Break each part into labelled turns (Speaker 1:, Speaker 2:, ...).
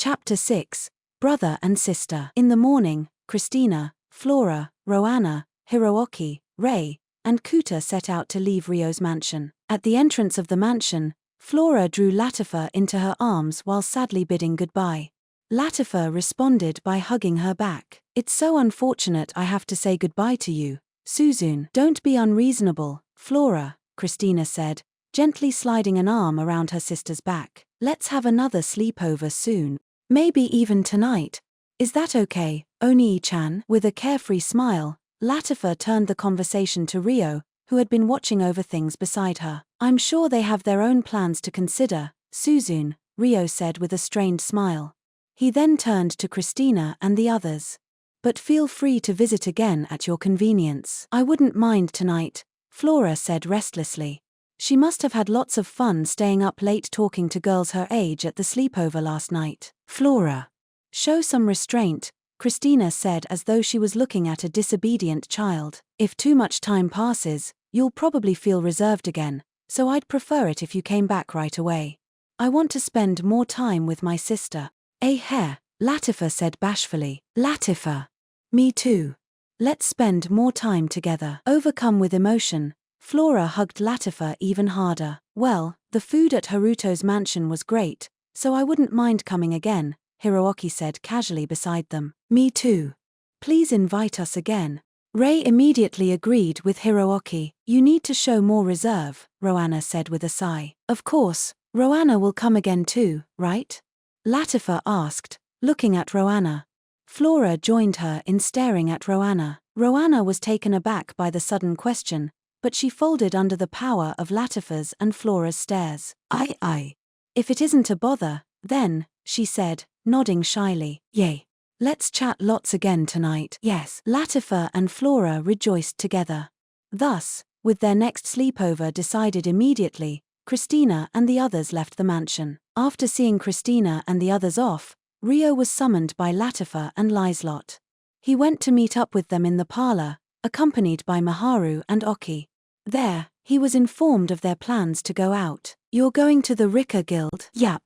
Speaker 1: Chapter 6. Brother and Sister. In the morning, Christina, Flora, Roanna, Hiroaki, Rei, and Kuta set out to leave Rio's mansion. At the entrance of the mansion, Flora drew Latifa into her arms while sadly bidding goodbye. Latifa responded by hugging her back. "It's so unfortunate I have to say goodbye to you, Suzune." "Don't be unreasonable, Flora," Christina said, gently sliding an arm around her sister's back. "Let's have another sleepover soon. Maybe even tonight. Is that okay, Onii-chan?" With a carefree smile, Latifa turned the conversation to Rio, who had been watching over things beside her. "I'm sure they have their own plans to consider, Suzune," Rio said with a strained smile. He then turned to Christina and the others. "But feel free to visit again at your convenience." "I wouldn't mind tonight," Flora said restlessly. She must have had lots of fun staying up late talking to girls her age at the sleepover last night. "Flora, show some restraint," Christina said as though she was looking at a disobedient child. "If too much time passes, you'll probably feel reserved again, so I'd prefer it if you came back right away. I want to spend more time with my sister." Latifa said bashfully. "Latifa. Me too. Let's spend more time together." Overcome with emotion, Flora hugged Latifa even harder. "Well, the food at Haruto's mansion was great, so I wouldn't mind coming again," Hiroaki said casually beside them. "Me too. Please invite us again." Rei immediately agreed with Hiroaki. "You need to show more reserve," Roanna said with a sigh. "Of course, Roanna will come again too, right?" Latifa asked, looking at Roanna. Flora joined her in staring at Roanna. Roanna was taken aback by the sudden question, but she folded under the power of Latifa's and Flora's stares. I. If it isn't a bother, then," she said, nodding shyly. "Yay. Let's chat lots again tonight." "Yes." Latifa and Flora rejoiced together. Thus, with their next sleepover decided immediately, Christina and the others left the mansion. After seeing Christina and the others off, Rio was summoned by Latifa and Liselot. He went to meet up with them in the parlor, accompanied by Maharu and Oki. There, he was informed of their plans to go out. "You're going to the Rika Guild?" "Yep.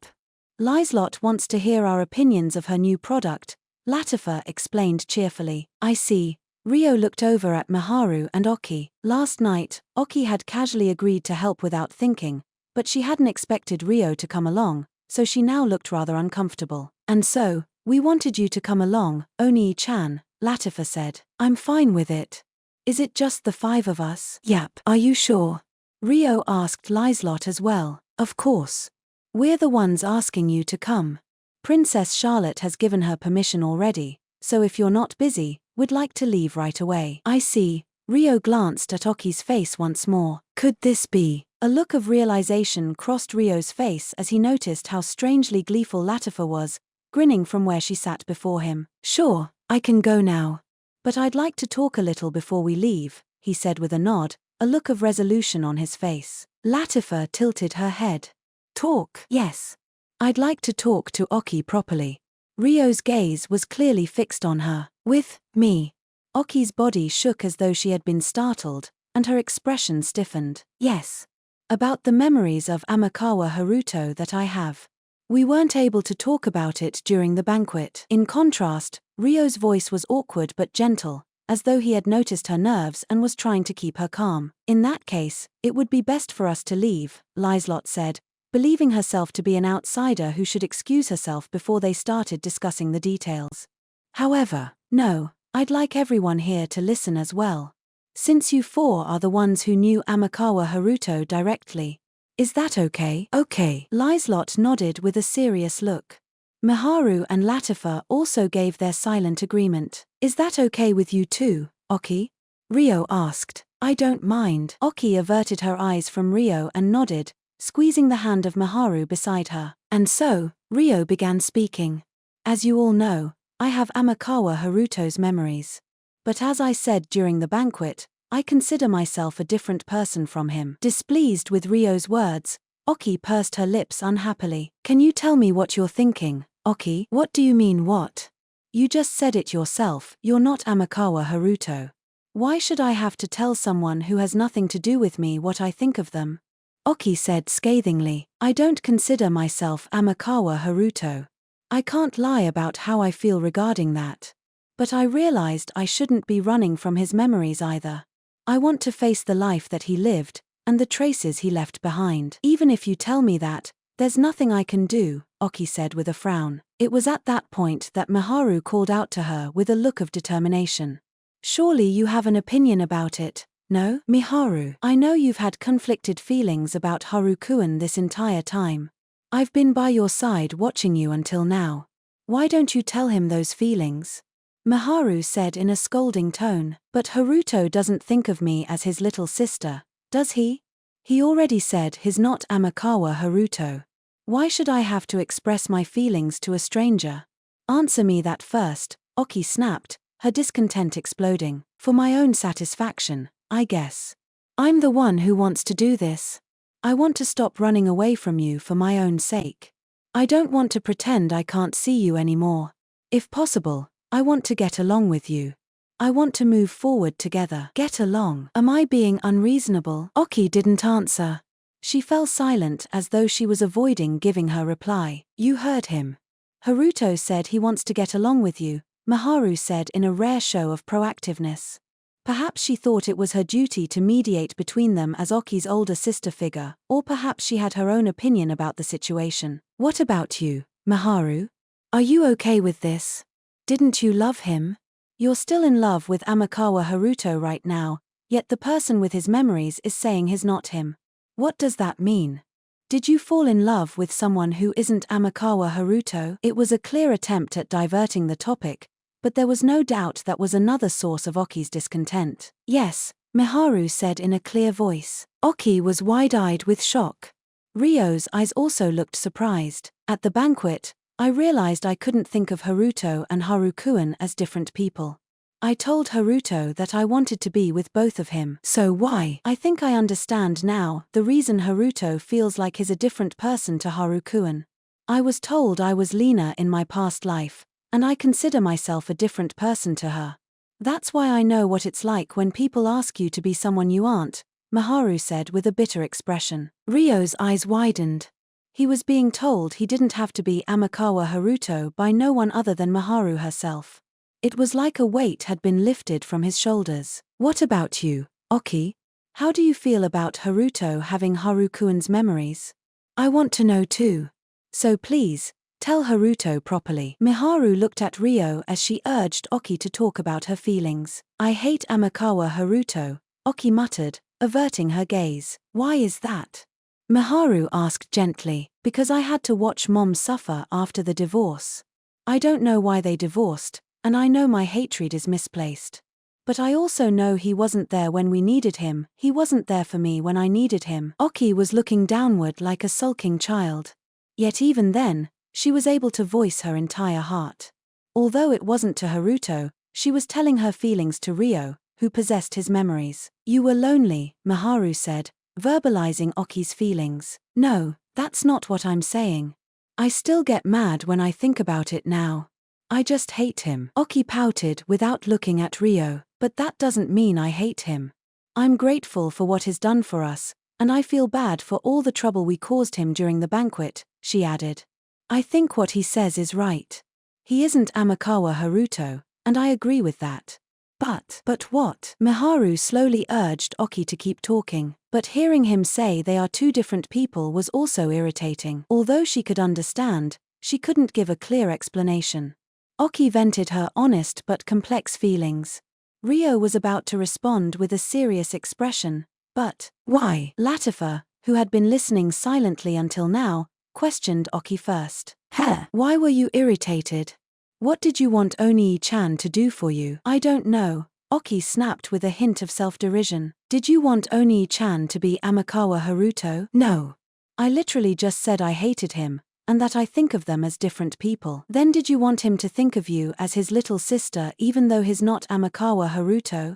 Speaker 1: Liselot wants to hear our opinions of her new product," Latifa explained cheerfully. "I see." Rio looked over at Maharu and Oki. Last night, Oki had casually agreed to help without thinking, but she hadn't expected Rio to come along, so she now looked rather uncomfortable. "And so, we wanted you to come along, Onii-chan," Latifa said. "I'm fine with it. Is it just the 5 of us?" "Yep." "Are you sure?" Rio asked Liselot as well. "Of course. We're the ones asking you to come. Princess Charlotte has given her permission already, so if you're not busy, we'd like to leave right away." "I see." Rio glanced at Oki's face once more. Could this be? A look of realization crossed Rio's face as he noticed how strangely gleeful Latifa was, grinning from where she sat before him. "Sure, I can go now. But I'd like to talk a little before we leave," he said with a nod, a look of resolution on his face. Latifa tilted her head. "Talk?" "Yes. I'd like to talk to Oki properly." Rio's gaze was clearly fixed on her. "With me?" Oki's body shook as though she had been startled, and her expression stiffened. "Yes. About the memories of Amakawa Haruto that I have. We weren't able to talk about it during the banquet." In contrast, Rio's voice was awkward but gentle, as though he had noticed her nerves and was trying to keep her calm. "In that case, it would be best for us to leave," Liselot said, believing herself to be an outsider who should excuse herself before they started discussing the details. "However, no, I'd like everyone here to listen as well. Since you 4 are the ones who knew Amakawa Haruto directly. Is that okay?" "Okay." Liselot nodded with a serious look. Maharu and Latifa also gave their silent agreement. "Is that okay with you too, Oki?" Rio asked. "I don't mind." Oki averted her eyes from Rio and nodded, squeezing the hand of Maharu beside her. And so, Rio began speaking. "As you all know, I have Amakawa Haruto's memories. But as I said during the banquet, I consider myself a different person from him." Displeased with Rio's words, Oki pursed her lips unhappily. "Can you tell me what you're thinking, Oki?" "What do you mean what? You just said it yourself, you're not Amakawa Haruto. Why should I have to tell someone who has nothing to do with me what I think of them?" Oki said scathingly. "I don't consider myself Amakawa Haruto. I can't lie about how I feel regarding that. But I realized I shouldn't be running from his memories either. I want to face the life that he lived, and the traces he left behind. Even if you tell me that, there's nothing I can do, Aki said with a frown. It was at that point that Miharu called out to her with a look of determination. Surely you have an opinion about it, no? Miharu, I know you've had conflicted feelings about Haruko-kun this entire time. I've been by your side watching you until now. Why don't you tell him those feelings? Miharu said in a scolding tone. But Haruto doesn't think of me as his little sister, does he? He already said he's not Amakawa Haruto. Why should I have to express my feelings to a stranger? Answer me that first, Aki snapped, her discontent exploding. For my own satisfaction, I guess. I'm the one who wants to do this. I want to stop running away from you for my own sake. I don't want to pretend I can't see you anymore. If possible, I want to get along with you. I want to move forward together. Get along. Am I being unreasonable? Aki didn't answer. She fell silent as though she was avoiding giving her reply. You heard him. Haruto said he wants to get along with you, Miharu said in a rare show of proactiveness. Perhaps she thought it was her duty to mediate between them as Oki's older sister figure, or perhaps she had her own opinion about the situation. What about you, Miharu? Are you okay with this? Didn't you love him? You're still in love with Amakawa Haruto right now, yet the person with his memories is saying he's not him. What does that mean? Did you fall in love with someone who isn't Amakawa Haruto? It was a clear attempt at diverting the topic, but there was no doubt that was another source of Oki's discontent. Yes, Miharu said in a clear voice. Oki was wide-eyed with shock. Ryo's eyes also looked surprised. At the banquet, I realized I couldn't think of Haruto and Haruko-kun as different people. I told Haruto that I wanted to be with both of him. So why? I think I understand now the reason Haruto feels like he's a different person to Haruko-kun. I was told I was Lena in my past life, and I consider myself a different person to her. That's why I know what it's like when people ask you to be someone you aren't, Miharu said with a bitter expression. Ryo's eyes widened. He was being told he didn't have to be Amakawa Haruto by no one other than Miharu herself. It was like a weight had been lifted from his shoulders. What about you, Oki? How do you feel about Haruto having Haruko-kun's memories? I want to know too. So please, tell Haruto properly. Miharu looked at Ryo as she urged Oki to talk about her feelings. I hate Amakawa Haruto, Oki muttered, averting her gaze. Why is that? Miharu asked gently. Because I had to watch Mom suffer after the divorce. I don't know why they divorced, and I know my hatred is misplaced. But I also know he wasn't there when we needed him, he wasn't there for me when I needed him. Oki was looking downward like a sulking child. Yet even then, she was able to voice her entire heart. Although it wasn't to Haruto, she was telling her feelings to Ryo, who possessed his memories. You were lonely, Miharu said, verbalizing Oki's feelings. No, that's not what I'm saying. I still get mad when I think about it now. I just hate him. Oki pouted without looking at Ryo. But that doesn't mean I hate him. I'm grateful for what he's done for us, and I feel bad for all the trouble we caused him during the banquet, she added. I think what he says is right. He isn't Amakawa Haruto, and I agree with that. But what? Miharu slowly urged Oki to keep talking, but hearing him say they are two different people was also irritating. Although she could understand, she couldn't give a clear explanation. Oki vented her honest but complex feelings. Ryo was about to respond with a serious expression, but, why? Latifa, who had been listening silently until now, questioned Oki first. Why were you irritated? What did you want Onii-chan to do for you? I don't know, Oki snapped with a hint of self-derision. Did you want Onii-chan to be Amakawa Haruto? No. I literally just said I hated him, and that I think of them as different people. Then did you want him to think of you as his little sister even though he's not Amakawa Haruto?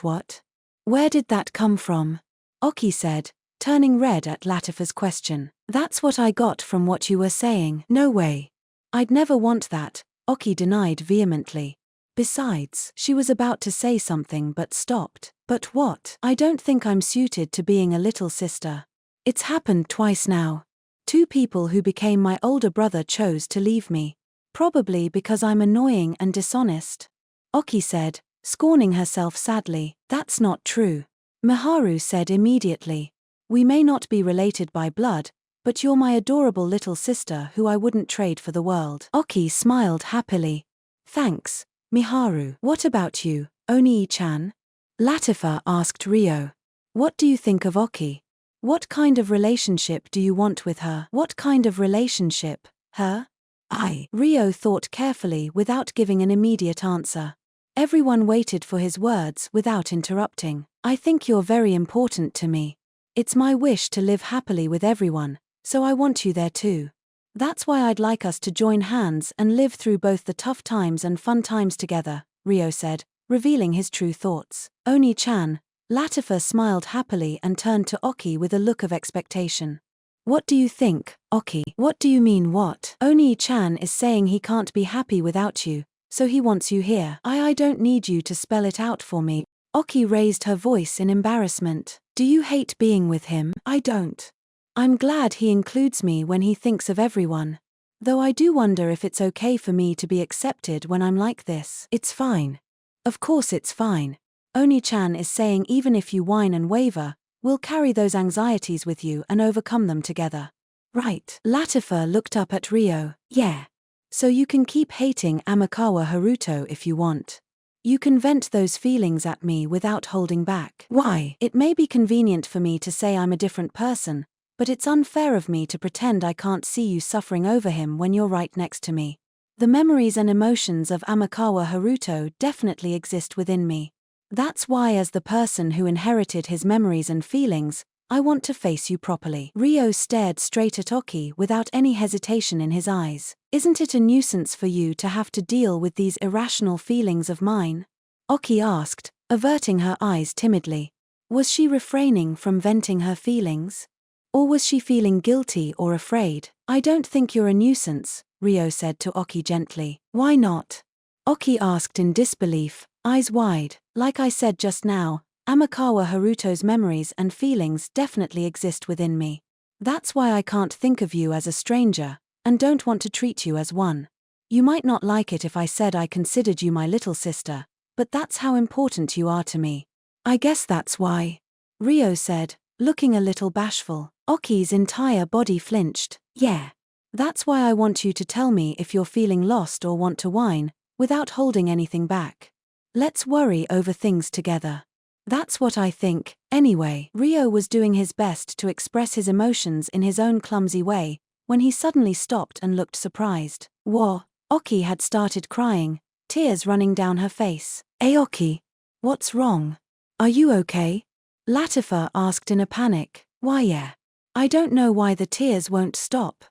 Speaker 1: What? Where did that come from? Oki said, turning red at Latifa's question. That's what I got from what you were saying. No way. I'd never want that, Oki denied vehemently. Besides, she was about to say something but stopped. But what? I don't think I'm suited to being a little sister. It's happened twice now. Two people who became my older brother chose to leave me. Probably because I'm annoying and dishonest. Aki said, scorning herself sadly. That's not true. Miharu said immediately. We may not be related by blood, but you're my adorable little sister who I wouldn't trade for the world. Aki smiled happily. Thanks, Miharu. What about you, Onii-chan? Latifa asked Rio. What do you think of Aki? What kind of relationship do you want with her? What kind of relationship? Her? Rio thought carefully without giving an immediate answer. Everyone waited for his words without interrupting. I think you're very important to me. It's my wish to live happily with everyone, so I want you there too. That's why I'd like us to join hands and live through both the tough times and fun times together, Rio said, revealing his true thoughts. Oni-chan, Latifa smiled happily and turned to Aki with a look of expectation. What do you think, Aki? What do you mean what? Oni-chan is saying he can't be happy without you, so he wants you here. I don't need you to spell it out for me. Aki raised her voice in embarrassment. Do you hate being with him? I don't. I'm glad he includes me when he thinks of everyone. Though I do wonder if it's okay for me to be accepted when I'm like this. It's fine. Of course it's fine. Oni-chan is saying even if you whine and waver, we'll carry those anxieties with you and overcome them together. Right. Latifa looked up at Rio. Yeah. So you can keep hating Amakawa Haruto if you want. You can vent those feelings at me without holding back. Why? It may be convenient for me to say I'm a different person, but it's unfair of me to pretend I can't see you suffering over him when you're right next to me. The memories and emotions of Amakawa Haruto definitely exist within me. That's why as the person who inherited his memories and feelings, I want to face you properly. Rio stared straight at Aki without any hesitation in his eyes. Isn't it a nuisance for you to have to deal with these irrational feelings of mine? Aki asked, averting her eyes timidly. Was she refraining from venting her feelings? Or was she feeling guilty or afraid? I don't think you're a nuisance, Rio said to Aki gently. Why not? Aki asked in disbelief, eyes wide. Like I said just now, Amakawa Haruto's memories and feelings definitely exist within me. That's why I can't think of you as a stranger, and don't want to treat you as one. You might not like it if I said I considered you my little sister, but that's how important you are to me. I guess that's why. Rio said, looking a little bashful. Aki's entire body flinched. Yeah. That's why I want you to tell me if you're feeling lost or want to whine, without holding anything back. Let's worry over things together. That's what I think, anyway. Rio was doing his best to express his emotions in his own clumsy way, when he suddenly stopped and looked surprised. Whoa, Aki had started crying, tears running down her face. Aki, what's wrong? Are you okay? Latifa asked in a panic. Why yeah. I don't know why the tears won't stop.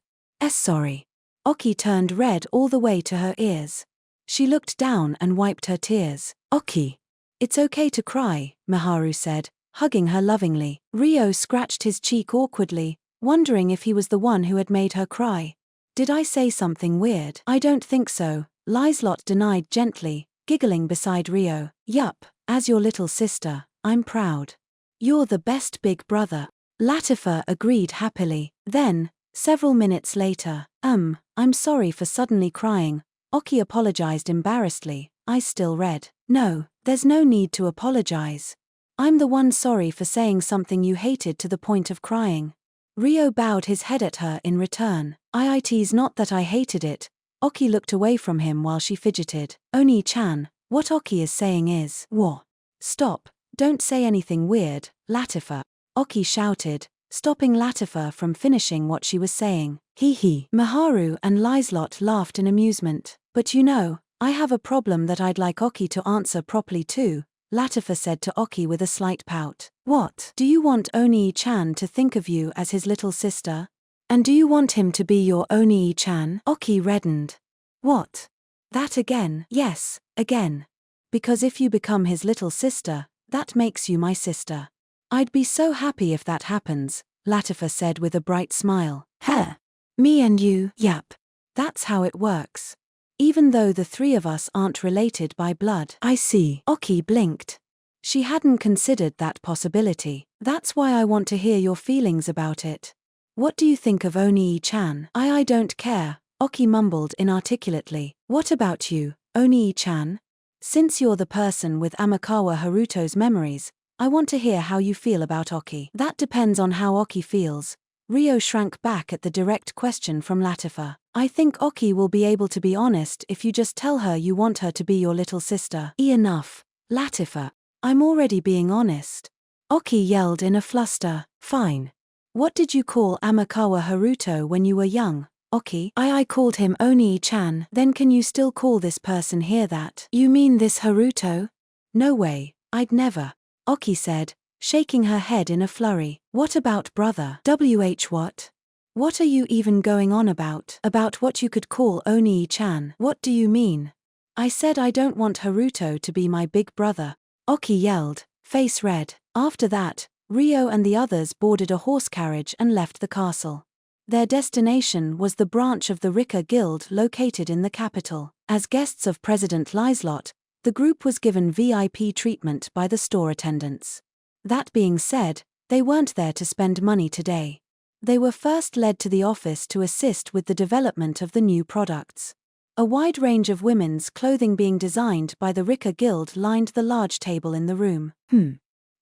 Speaker 1: Sorry. Aki turned red all the way to her ears. She looked down and wiped her tears. Aki. It's okay to cry, Miharu said, hugging her lovingly. Rio scratched his cheek awkwardly, wondering if he was the one who had made her cry. Did I say something weird? I don't think so, Lizelot denied gently, giggling beside Rio. Yup, as your little sister, I'm proud. You're the best big brother. Latifa agreed happily. Then, several minutes later, I'm sorry for suddenly crying, Aki apologized embarrassedly. I still read. No, there's no need to apologize. I'm the one sorry for saying something you hated to the point of crying. Rio bowed his head at her in return. It's not that I hated it. Aki looked away from him while she fidgeted. Oni-chan, what Aki is saying is, what? Stop, don't say anything weird, Latifa. Aki shouted, stopping Latifa from finishing what she was saying. Hee. Miharu and Lizelot laughed in amusement. But you know, I have a problem that I'd like Aki to answer properly too, Latifa said to Aki with a slight pout. What? Do you want Onii-chan to think of you as his little sister? And do you want him to be your Onii-chan? Aki reddened. What? That again? Yes, again. Because if you become his little sister, that makes you my sister. I'd be so happy if that happens, Latifa said with a bright smile. Huh? Me and you? Yup. That's how it works. Even though the three of us aren't related by blood. I see. Aki blinked. She hadn't considered that possibility. That's why I want to hear your feelings about it. What do you think of Onii-chan? I don't care, Oki mumbled inarticulately. What about you, Onii-chan? Since you're the person with Amakawa Haruto's memories, I want to hear how you feel about Oki. That depends on how Oki feels. Rio shrank back at the direct question from Latifa. I think Oki will be able to be honest if you just tell her you want her to be your little sister. Enough, Latifa. I'm already being honest. Oki yelled in a fluster. Fine. What did you call Amakawa Haruto when you were young, Oki? I called him Onii-chan. Then can you still call this person here that? You mean this Haruto? No way, I'd never, Oki said, shaking her head in a flurry. What about brother? What? What are you even going on about? About what you could call Onii-chan? What do you mean? I said I don't want Haruto to be my big brother, Oki yelled, face red. After that, Rio and the others boarded a horse carriage and left the castle. Their destination was the branch of the Rika Guild located in the capital. As guests of President Liselot, the group was given VIP treatment by the store attendants. That being said, they weren't there to spend money today. They were first led to the office to assist with the development of the new products. A wide range of women's clothing being designed by the Rika Guild lined the large table in the room.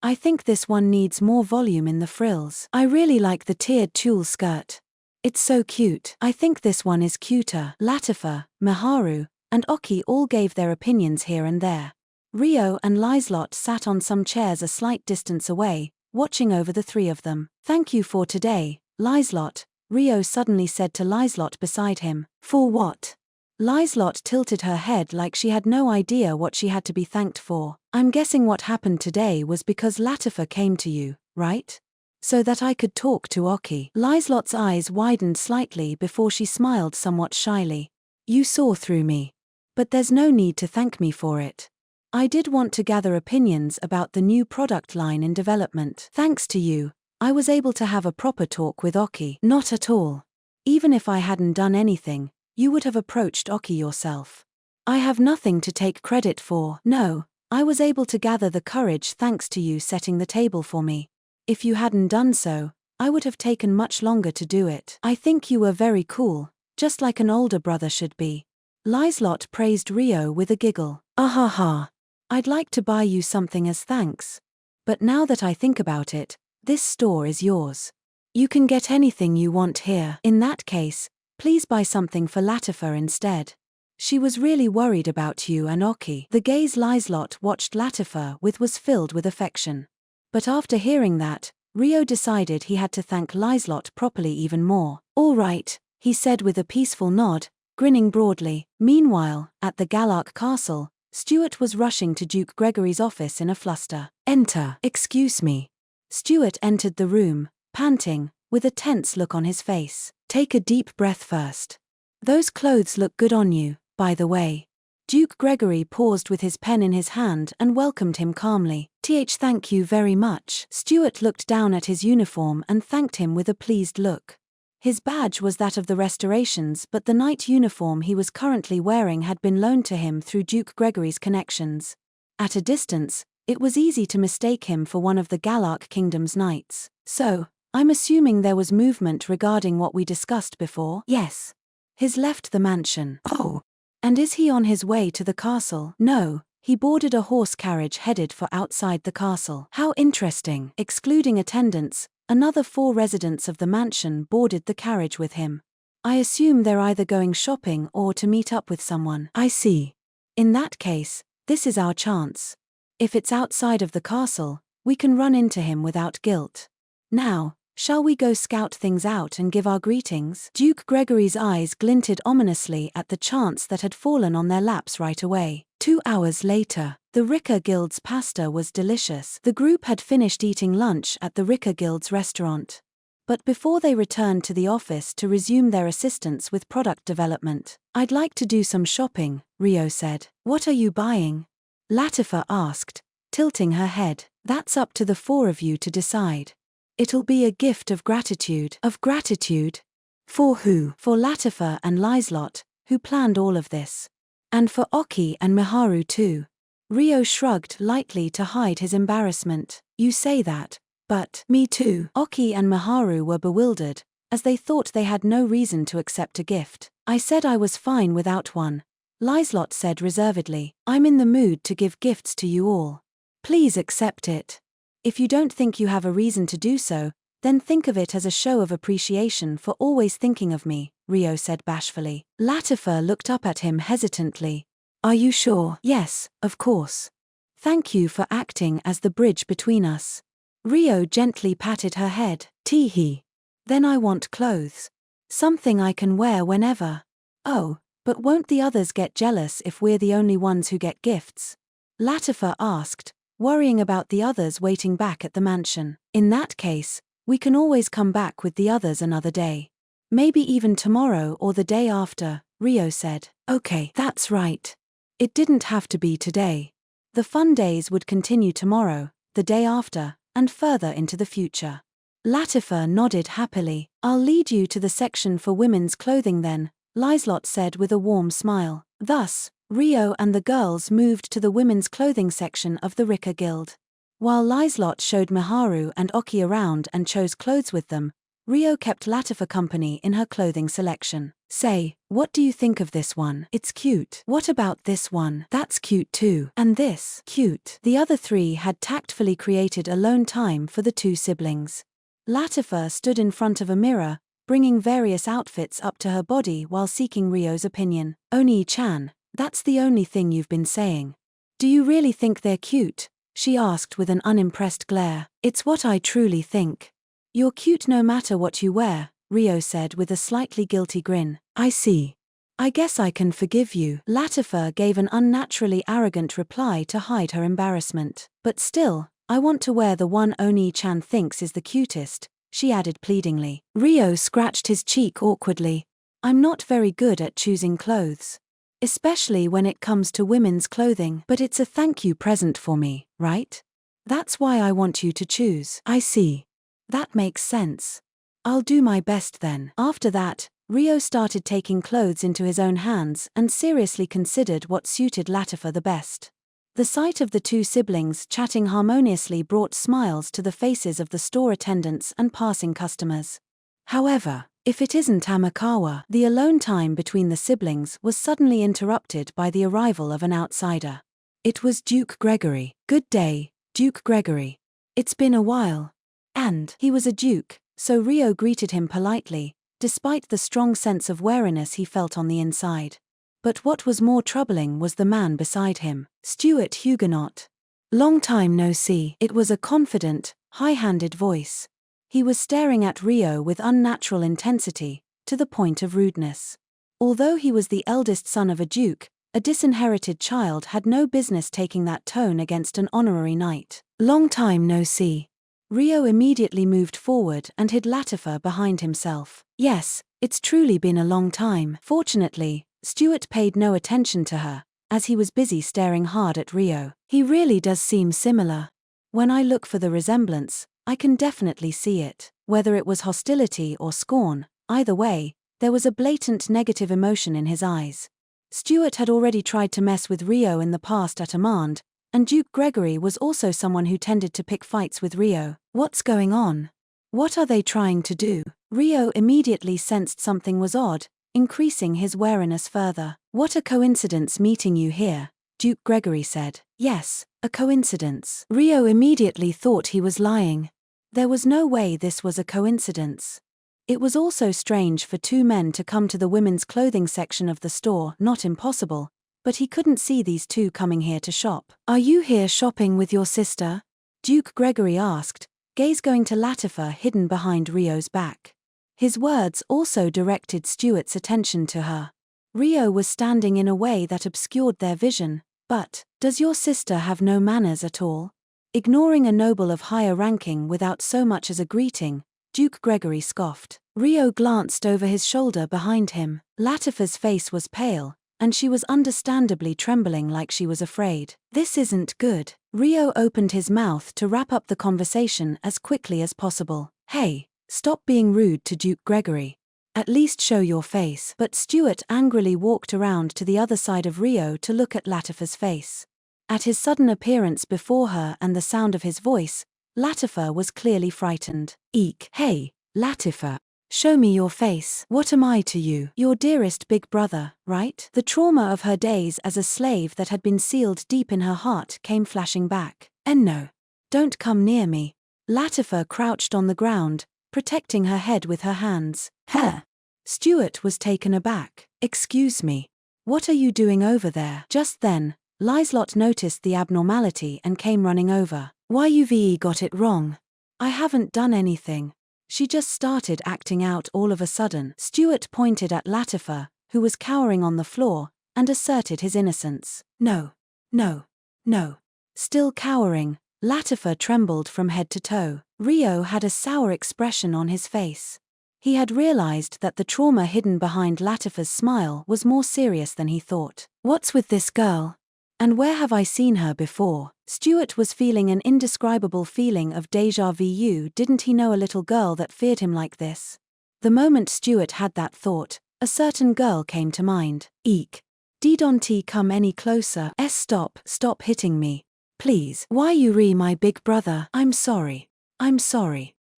Speaker 1: I think this one needs more volume in the frills. I really like the tiered tulle skirt. It's so cute. I think this one is cuter. Latifa, Miharu, and Oki all gave their opinions here and there. Rio and Liselot sat on some chairs a slight distance away, watching over the three of them. Thank you for today, Liselot, Rio suddenly said to Liselot beside him. For what? Liselot tilted her head like she had no idea what she had to be thanked for. I'm guessing what happened today was because Latifa came to you, right? So that I could talk to Oki. Liselot's eyes widened slightly before she smiled somewhat shyly. You saw through me. But there's no need to thank me for it. I did want to gather opinions about the new product line in development. Thanks to you, I was able to have a proper talk with Oki. Not at all. Even if I hadn't done anything, you would have approached Oki yourself. I have nothing to take credit for. No, I was able to gather the courage thanks to you setting the table for me. If you hadn't done so, I would have taken much longer to do it. I think you were very cool, just like an older brother should be. Liselot praised Rio with a giggle. Ahaha. I'd like to buy you something as thanks. But now that I think about it, this store is yours. You can get anything you want here. In that case, please buy something for Latifa instead. She was really worried about you and Oki. The gaze Liselot watched Latifa with was filled with affection. But after hearing that, Rio decided he had to thank Liselot properly even more. All right, he said with a peaceful nod, grinning broadly. Meanwhile, at the Galark Castle, Stuart was rushing to Duke Gregory's office in a fluster. Enter. Excuse me. Stuart entered the room, panting, with a tense look on his face. Take a deep breath first. Those clothes look good on you, by the way. Duke Gregory paused with his pen in his hand and welcomed him calmly. Thank you very much. Stuart looked down at his uniform and thanked him with a pleased look. His badge was that of the Restorations, but the knight uniform he was currently wearing had been loaned to him through Duke Gregory's connections. At a distance, it was easy to mistake him for one of the Galark Kingdom's knights. So, I'm assuming there was movement regarding what we discussed before? Yes. He's left the mansion. Oh. And is he on his way to the castle? No, he boarded a horse carriage headed for outside the castle. How interesting. Excluding attendants, another 4 residents of the mansion boarded the carriage with him. I assume they're either going shopping or to meet up with someone. I see. In that case, this is our chance. If it's outside of the castle, we can run into him without guilt. Now, shall we go scout things out and give our greetings? Duke Gregory's eyes glinted ominously at the chance that had fallen on their laps right away. 2 hours later, the Rika Guild's pasta was delicious. The group had finished eating lunch at the Rika Guild's restaurant. But before they returned to the office to resume their assistance with product development, I'd like to do some shopping, Rio said. What are you buying? Latifa asked, tilting her head. That's up to the 4 of you to decide. It'll be a gift of gratitude. Of gratitude? For who? For Latifa and Liselot, who planned all of this. And for Oki and Miharu too. Rio shrugged lightly to hide his embarrassment. You say that, but me too. Oki and Miharu were bewildered, as they thought they had no reason to accept a gift. I said I was fine without one, Lizelot said reservedly. I'm in the mood to give gifts to you all. Please accept it. If you don't think you have a reason to do so, then think of it as a show of appreciation for always thinking of me, Rio said bashfully. Latifa looked up at him hesitantly. Are you sure? Yes, of course. Thank you for acting as the bridge between us. Rio gently patted her head. Teehee. Then I want clothes. Something I can wear whenever. Oh, but won't the others get jealous if we're the only ones who get gifts? Latifa asked, worrying about the others waiting back at the mansion. In that case, we can always come back with the others another day. Maybe even tomorrow or the day after, Rio said. Okay, that's right. It didn't have to be today. The fun days would continue tomorrow, the day after, and further into the future. Latifa nodded happily. I'll lead you to the section for women's clothing then, Lizelot said with a warm smile. Thus, Rio and the girls moved to the women's clothing section of the Rika Guild. While Lizelot showed Miharu and Oki around and chose clothes with them, Rio kept Latifa company in her clothing selection. Say, what do you think of this one? It's cute. What about this one? That's cute too. And this? Cute. The other three had tactfully created alone time for the two siblings. Latifa stood in front of a mirror, bringing various outfits up to her body while seeking Rio's opinion. Oni-chan, that's the only thing you've been saying. Do you really think they're cute? She asked with an unimpressed glare. It's what I truly think. You're cute no matter what you wear, Rio said with a slightly guilty grin. I see. I guess I can forgive you. Latifa gave an unnaturally arrogant reply to hide her embarrassment. But still, I want to wear the one Oni-chan thinks is the cutest, she added pleadingly. Rio scratched his cheek awkwardly. I'm not very good at choosing clothes. Especially when it comes to women's clothing. But it's a thank you present for me, right? That's why I want you to choose. I see. That makes sense. I'll do my best then. After that, Rio started taking clothes into his own hands and seriously considered what suited Latifa the best. The sight of the two siblings chatting harmoniously brought smiles to the faces of the store attendants and passing customers. However, if it isn't Amakawa, the alone time between the siblings was suddenly interrupted by the arrival of an outsider. It was Duke Gregory. Good day, Duke Gregory. It's been a while. And he was a duke, so Rio greeted him politely, despite the strong sense of wariness he felt on the inside. But what was more troubling was the man beside him, Stuart Huguenot. Long time no see. It was a confident, high-handed voice. He was staring at Rio with unnatural intensity, to the point of rudeness. Although he was the eldest son of a duke, a disinherited child had no business taking that tone against an honorary knight. Long time no see. Rio immediately moved forward and hid Latifa behind himself. Yes, it's truly been a long time. Fortunately, Stuart paid no attention to her, as he was busy staring hard at Rio. He really does seem similar. When I look for the resemblance, I can definitely see it. Whether it was hostility or scorn, either way, there was a blatant negative emotion in his eyes. Stuart had already tried to mess with Rio in the past at Amand, and Duke Gregory was also someone who tended to pick fights with Rio. What's going on? What are they trying to do? Rio immediately sensed something was odd, increasing his wariness further. What a coincidence meeting you here, Duke Gregory said. Yes, a coincidence. Rio immediately thought he was lying. There was no way this was a coincidence. It was also strange for two men to come to the women's clothing section of the store, not impossible, but he couldn't see these two coming here to shop. Are you here shopping with your sister? Duke Gregory asked, gaze going to Latifa hidden behind Rio's back. His words also directed Stuart's attention to her. Rio was standing in a way that obscured their vision, but, does your sister have no manners at all? Ignoring a noble of higher ranking without so much as a greeting, Duke Gregory scoffed. Rio glanced over his shoulder behind him. Latifa's face was pale, and she was understandably trembling like she was afraid. This isn't good. Rio opened his mouth to wrap up the conversation as quickly as possible. Hey, stop being rude to Duke Gregory. At least show your face. But Stuart angrily walked around to the other side of Rio to look at Latifa's face. At his sudden appearance before her and the sound of his voice, Latifa was clearly frightened. Eek. Hey, Latifa. Show me your face. What am I to you? Your dearest big brother, right? The trauma of her days as a slave that had been sealed deep in her heart came flashing back. And no. Don't come near me. Latifa crouched on the ground, protecting her head with her hands. Huh? Stuart was taken aback. Excuse me. What are you doing over there? Just then, Liselot noticed the abnormality and came running over. Why you've got it wrong? I haven't done anything. She just started acting out all of a sudden. Stuart pointed at Latifa, who was cowering on the floor, and asserted his innocence. No. No. No. Still cowering, Latifa trembled from head to toe. Rio had a sour expression on his face. He had realized that the trauma hidden behind Latifa's smile was more serious than he thought. What's with this girl? And where have I seen her before? Stuart was feeling an indescribable feeling of déjà vu. Didn't he know a little girl that feared him like this? The moment Stuart had that thought, a certain girl came to mind. Eek. Didn't come any closer. Stop hitting me. Please. Why you my big brother? I'm sorry.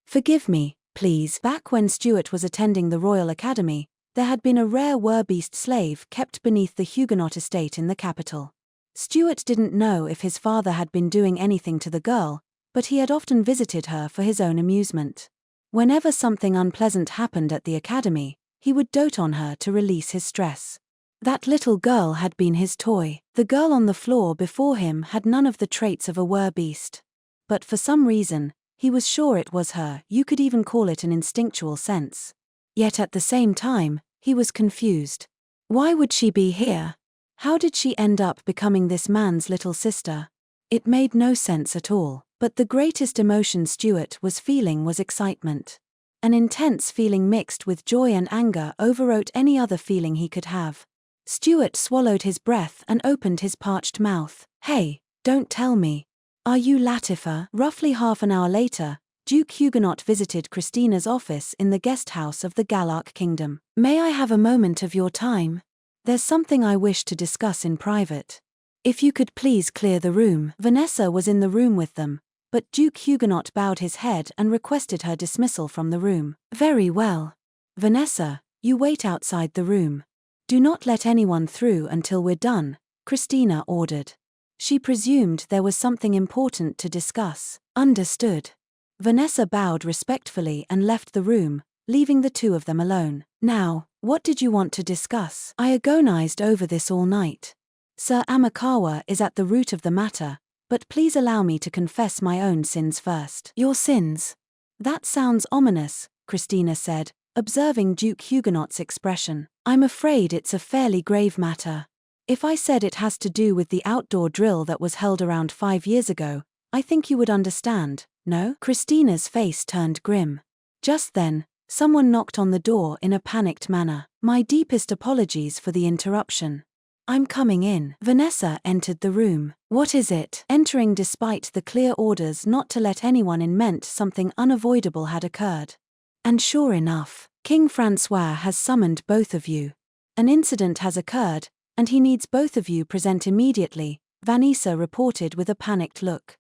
Speaker 1: Forgive me, please. Back when Stuart was attending the Royal Academy, there had been a rare werbeast slave kept beneath the Huguenot estate in the capital. Stuart didn't know if his father had been doing anything to the girl, but he had often visited her for his own amusement. Whenever something unpleasant happened at the academy, he would dote on her to release his stress. That little girl had been his toy. The girl on the floor before him had none of the traits of a werbeast. But for some reason, he was sure it was her. You could even call it an instinctual sense. Yet at the same time, he was confused. Why would she be here? How did she end up becoming this man's little sister? It made no sense at all. But the greatest emotion Stuart was feeling was excitement. An intense feeling mixed with joy and anger overwrote any other feeling he could have. Stuart swallowed his breath and opened his parched mouth. Hey, don't tell me. Are you Latifa? Roughly half an hour later, Duke Huguenot visited Christina's office in the guest house of the Galark Kingdom. May I have a moment of your time? There's something I wish to discuss in private. If you could please clear the room. Vanessa was in the room with them, but Duke Huguenot bowed his head and requested her dismissal from the room. Very well. Vanessa, you wait outside the room. Do not let anyone through until we're done, Christina ordered. She presumed there was something important to discuss. Understood. Vanessa bowed respectfully and left the room, leaving the two of them alone. Now, what did you want to discuss? I agonized over this all night. Sir Amakawa is at the root of the matter, but please allow me to confess my own sins first. Your sins? That sounds ominous, Christina said, observing Duke Huguenot's expression. I'm afraid it's a fairly grave matter. If I said it has to do with the outdoor drill that was held around 5 years ago, I think you would understand, no? Christina's face turned grim. Just then, someone knocked on the door in a panicked manner. My deepest apologies for the interruption. I'm coming in. Vanessa entered the room. What is it? Entering despite the clear orders not to let anyone in meant something unavoidable had occurred. And sure enough, King Francois has summoned both of you. An incident has occurred, and he needs both of you present immediately, Vanessa reported with a panicked look.